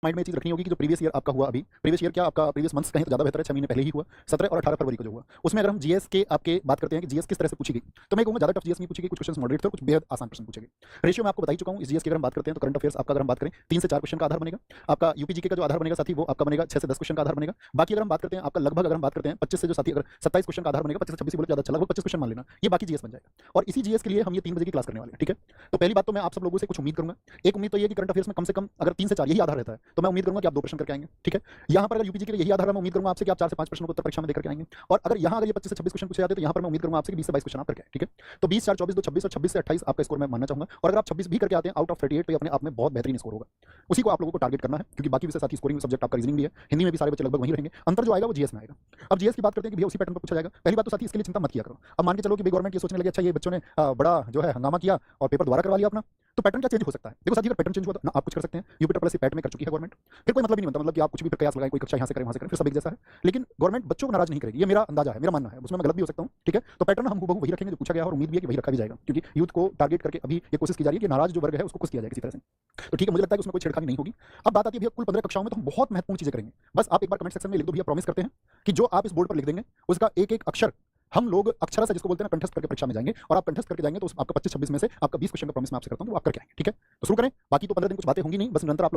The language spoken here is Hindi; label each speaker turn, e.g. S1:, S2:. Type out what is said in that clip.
S1: माइंड में ये चीज रखनी होगी कि जो प्रीवियस ईयर आपका हुआ, अभी प्रीवियस ईयर क्या आपका प्रीवियस मंथ्स कहीं तो ज्यादा बेहतर है, 6 महीने पहले ही हुआ, 17 और 18 फरवरी को जो हुआ, उसमें अगर हम जीएस के आपके बात करते हैं कि जीएस किस तरह से पूछी गई, तो मैं कहूंगा ज्यादा टफ जीएस नहीं पूछी गई, कुछ क्वेश्चन मॉडरेट थे, कुछ बेहद आसान प्रश्न पूछे गए। रेशियो मैं आपको बता ही चुका हूं। इस जीएस की अगर हम बात करते हैं तो करंट अफेयर्स आपका अगर हम बात करें 3 से 4 क्वेश्चन का आधार बनेगा। आपका यूपीजीके का जो आधार बनेगा साथी वो आपका बनेगा 6 से 10 क्वेश्चन का आधार बनेगा। बाकी अगर हम बात करते हैं आपका लगभग अगर हम बात करते हैं 25 से जो साथी अगर 27 क्वेश्चन का आधार बनेगा, 25 से 26 बोले ज्यादा अच्छा, लगभग 25 क्वेश्चन मान लेना, ये बाकी जीएस बन जाएगा। और इसी जीएस के लिए हम ये 3 बजे की क्लास करने वाले हैं, ठीक है। तो पहली बात तो मैं आप सब लोगों से कुछ उम्मीद करूंगा। एक उम्मीद तो ये कि करंट अफेयर्स में कम से कम अगर 3 से 4 यही आधार रहता है तो मैं उम्मीद करूंगा कि आप 2 प्रश्न करके आएंगे, ठीक है। यहाँ पर अगर यूपीजी के लिए यही आधार है, मैं उम्मीद करूंगा आपसे कि आप 4 से 5 प्रश्नों को उत्तर परीक्षा में देकर के आएंगे। और अगर यहाँ अगर ये 25 से 26 क्वेश्चन पूछे जाते हैं तो यहाँ पर मैं उम्मीद करूंगा आपसे कि 20 से 22 क्वेश्चन आप करके आए, ठीक है। तो 20 4 24 2 26 और 26 से 28 आपका स्कोर मैं मानना चाहूंगा। और अगर आप 26 भी करके आते हैं आउट ऑफ 38 तो ये अपने आप में बहुत बेहतरीन स्कोर होगा। उसी को आप लोगों को टारगेट करना है, क्योंकि बाकी विषय साथी स्कोरिंग सब्जेक्ट आपका रीजनिंग भी है, हिंदी में भी सारे बच्चे लगभग वहीं रहेंगे। अंतर जो आएगा वो जीएस में आएगा। अब जीएस की बात करते हैं कि भैया उसी पैटर्न पर पूछा जाएगा। पहली बात तो साथी इसके लिए चिंता मत किया करो। अब मान के चलो कि गवर्नमेंट ये सोचने लगे अच्छा ये बच्चों ने बड़ा जो है हंगामा किया और पेपर दोबारा करवा लिया अपना, तो पैटर्न क्या चेंज हो सकता है। देखो साथी अगर पैटर्न चेंज हुआ तो ना आप कुछ कर सकते हैं, यूपीटर प्लस पैट में कर चुकी है गवर्नमेंट, फिर कोई मतलब ही नहीं बनता, मतलब कि आप कुछ भी प्रयास लगाएं, कोई कक्षा यहाँ से करें वहाँ से करें, फिर सब एक जैसा है। लेकिन गवर्नमेंट बच्चों को नाराज नहीं करेगी, ये मेरा अंदाजा है, मेरा मानना है, उसमें मैं गलत भी हो सकता हूँ, ठीक है। तो पैटर्न हम हूबहू वही रखेंगे जो पूछा गया और उम्मीद भी है कि वही रखा भी जाएगा, क्योंकि यूथ को टारगेट करके अभी ये कोशिश की जा रही है कि नाराज जो वर्ग है उसको खुश किया जाए किसी तरह से। तो ठीक है, मुझे लगता है कि उसमें कोई छेड़खानी नहीं होगी। अब बात आती है भैया कुल 15 कक्षाओं में तो हम बहुत महत्वपूर्ण चीजें करेंगे। बस आप एक बार कमेंट सेक्शन में लिख दो भैया, प्रॉमिस करते हैं कि जो आप इस बोर्ड पर लिख देंगे उसका एक एक अक्षर हम लोग अक्षरा से जिसको बोलते हैं ना कंठस्थ करके परीक्षा में जाएंगे। और आप कंठस्थ करके जाएंगे तो आपका 25-26 में से आपका 20 क्वेश्चन का प्रॉमिस मैं आपसे करता हूं वो आप करके आएंगे, ठीक है। तो शुरू करें। बाकी तो 15 दिन कुछ बातें होंगी नहीं, बस निरंतर आप